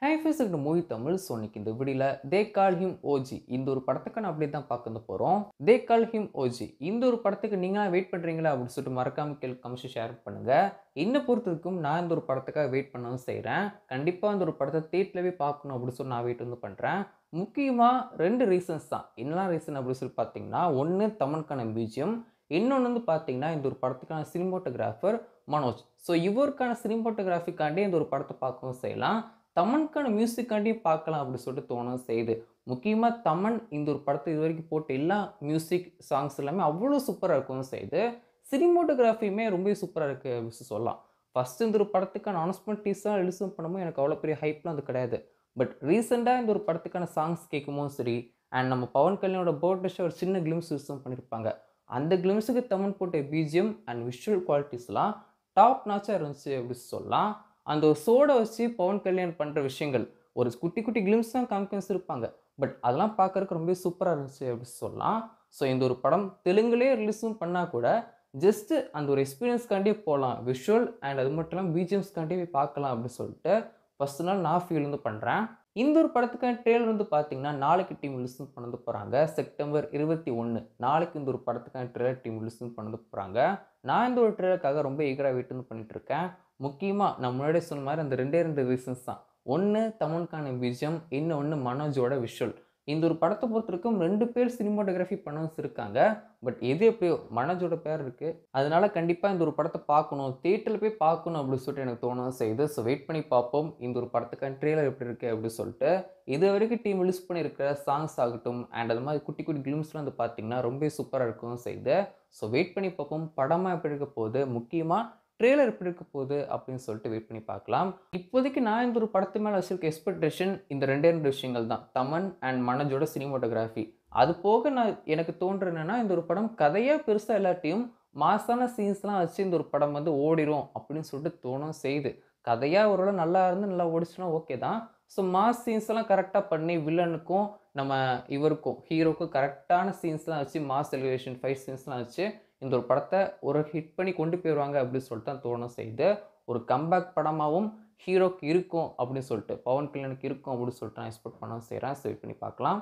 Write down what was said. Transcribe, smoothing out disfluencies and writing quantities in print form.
High face இருக்கு movie Tamil. So இன்னைக்கு இந்த வீடியோல தே கால் ஹிம் ஓஜி இந்த ஒரு படத்துக்கான அப்டேட் தான் பார்க்க போகிறோம். தே கால் ஹிம் ஓஜி இந்த ஒரு படத்துக்கு நீங்களாம் வெயிட் பண்ணுறீங்களா அப்படின்னு சொல்லிட்டு மறக்காம கமெண்ட்ஸ் ஷேர் பண்ணுங்க. என்னை பொறுத்த வரைக்கும் நான் இந்த ஒரு படத்துக்காக வெயிட் பண்ணவும் செய்கிறேன். கண்டிப்பாக இந்த ஒரு படத்தை தேட்டர்லவே பார்க்கணும் அப்படின்னு சொல்லி நான் வெயிட் பண்ணுறேன். முக்கியமாக ரெண்டு ரீசன்ஸ் தான். என்னெல்லாம் ரீசன் அப்படின்னு சொல்லி பார்த்தீங்கன்னா, ஒன்று தமன்கான பிஜிஎம், இன்னொன்று வந்து பார்த்தீங்கன்னா இந்த ஒரு படத்துக்கான சினிமோட்டோகிராஃபர் மனோஜ். ஸோ இவருக்கான சினிமோட்டோகிராஃபிக்காண்டி இந்த ஒரு படத்தை பார்க்கவும் செய்யலாம், தமன்கான மியூசிக்காண்டியும் பார்க்கலாம் அப்படின்னு சொல்லிட்டு தோணும் செய்யுது. முக்கியமாக தமன் இந்த ஒரு படத்தை இது வரைக்கும் போட்ட எல்லா மியூசிக் சாங்ஸ் எல்லாமே அவ்வளோ சூப்பராக இருக்கவும் செய்யுது. சினிமோட்டோகிராஃபியுமே ரொம்ப சூப்பராக இருக்குது அப்படின்னு சொல்லலாம். ஃபஸ்ட்டு இந்த ஒரு படத்துக்கான அனௌன்ஸ்மெண்ட் டீஸாக ரிலீஸும் பண்ணும்போது எனக்கு அவ்வளோ பெரிய ஹைப்லாம் அது கிடையாது. பட் ரீசெண்டாக இந்த ஒரு படத்துக்கான சாங்ஸ் கேட்கும்போதும் சரி, அண்ட் நம்ம பவன் கல்யாணோட பர்த்டே ஷோ ஒரு சின்ன கிளிம்ஸ் யூஸும் பண்ணியிருப்பாங்க. அந்த கிளிம்ஸுக்கு தமன் போட்ட பிஜிஎம் அண்ட் விஷுவல் குவாலிட்டிஸ்லாம் டாப் நாச்சாக இருந்துச்சு அப்படின்னு சொல்லலாம். அந்த ஒரு சோடை வச்சு பவன் கல்யாண் பண்ணுற விஷயங்கள் ஒரு குட்டி குட்டி கிளிம்ஸ் தான் காமிக்கன்ஸ் இருப்பாங்க. பட் அதெல்லாம் பார்க்கறதுக்கு ரொம்ப சூப்பராக இருந்துச்சு அப்படின்னு சொல்லலாம். ஸோ இந்த ஒரு படம் தெலுங்குலேயே ரிலீஸும் பண்ணால் கூட ஜஸ்ட்டு அந்த ஒரு எக்ஸ்பீரியன்ஸ்காண்டியே போகலாம். விஷுவல் அண்ட் அது மட்டும் இல்லாமல் பிஜிஎம்ஸ்காண்டியே போய் பார்க்கலாம் அப்படின்னு சொல்லிட்டு ஃபஸ்ட் நாள் நான் ஃபீல் வந்து பண்ணுறேன். இந்த ஒரு படத்துக்கான ட்ரெய்லர் வந்து பார்த்தீங்கன்னா நாளைக்கு டீம் ரிலீஸும் பண்ண போகிறாங்க. செப்டம்பர் 21 நாளைக்கு இந்த ஒரு படத்துக்கான ட்ரெய்லர் டீம் ரிலீஸும் பண்ண போகிறாங்க. நான் இந்த ஒரு ட்ரெய்லருக்காக ரொம்ப ஈகராக வெயிட் வந்து பண்ணிட்டு இருக்கேன். முக்கியமாக நான் முன்னாடியே சொன்ன மாதிரி அந்த ரெண்டே ரீசன்ஸ் தான். ஒன்று தமன்கான பிஜிஎம், இன்னொன்று மனோஜோட விஷுவல். இந்த ஒரு படத்தை பொறுத்தவரைக்கும் 2 பேர் சினிமாட்டோகிராஃபி பண்ணவங்க இருக்காங்க. பட் எது எப்படியோ மனோஜோட பேர் இருக்குது. அதனால கண்டிப்பாக இந்த ஒரு படத்தை பார்க்கணும், தியேட்டரில் போய் பார்க்கணும் அப்படின்னு சொல்லிட்டு எனக்கு தோணவும் செய்யுது. ஸோ வெயிட் பண்ணி பார்ப்போம் இந்த ஒரு படத்துக்கான ட்ரெய்லர் எப்படி இருக்குது அப்படின்னு சொல்லிட்டு. இது வரைக்கும் டீம் ரிலீஸ் பண்ணியிருக்கிற சாங்ஸ் ஆகட்டும் அண்ட் அது மாதிரி குட்டி குட்டி கிளிம்ஸ்லாம் வந்து பார்த்தீங்கன்னா ரொம்ப சூப்பராக இருக்கவும் செய்யுது. ஸோ வெயிட் பண்ணி பார்ப்போம் படமாக எப்படி இருக்க போகுது, முக்கியமாக ட்ரெய்லர் எப்படி இருக்க போகுது அப்படின்னு சொல்லிட்டு வெயிட் பண்ணி பார்க்கலாம். இப்போதைக்கு நான் இந்த ஒரு படத்து மேலே வச்சிருக்க எக்ஸ்பெக்டேஷன் இந்த ரெண்டு விஷயங்கள் தான். தமன் அண்ட் மனோஜோட சினிமாட்டோகிராஃபி. அது போக எனக்கு தோன்றுறது என்னன்னா, இந்த ஒரு படம் கதையாக பெருசாக இல்லாட்டியும் மாசான சீன்ஸ்லாம் வச்சு இந்த ஒரு படம் வந்து ஓடிரும் அப்படின்னு சொல்லிட்டு தோணும் செய்யுது. கதையாக ஒரு நல்லா இருந்து நல்லா ஓடிச்சுன்னா ஓகே தான். ஸோ மாஸ் சீன்ஸ் எல்லாம் கரெக்டாக பண்ணி வில்லனுக்கும் நம்ம இவருக்கும் ஹீரோக்கும் கரெக்டான சீன்ஸ்லாம் வச்சு மாஸ் எலிவேஷன் ஃபைட் சீன்ஸ்லாம் வச்சு இந்த ஒரு படத்தை ஒரு ஹிட் பண்ணி கொண்டு போயிடுவாங்க அப்படின்னு சொல்லிட்டு தான் தோணும் செய்யுது. ஒரு கம்பேக் படமாகவும் ஹீரோக்கு இருக்கும் அப்படின்னு சொல்லிட்டு, பவன் கல்யாணுக்கு இருக்கும் அப்படின்னு சொல்லிட்டு நான் எக்ஸ்பெக்ட் பண்ணவும் செய்கிறேன். ஸோ வெயிட் பண்ணி பார்க்கலாம்.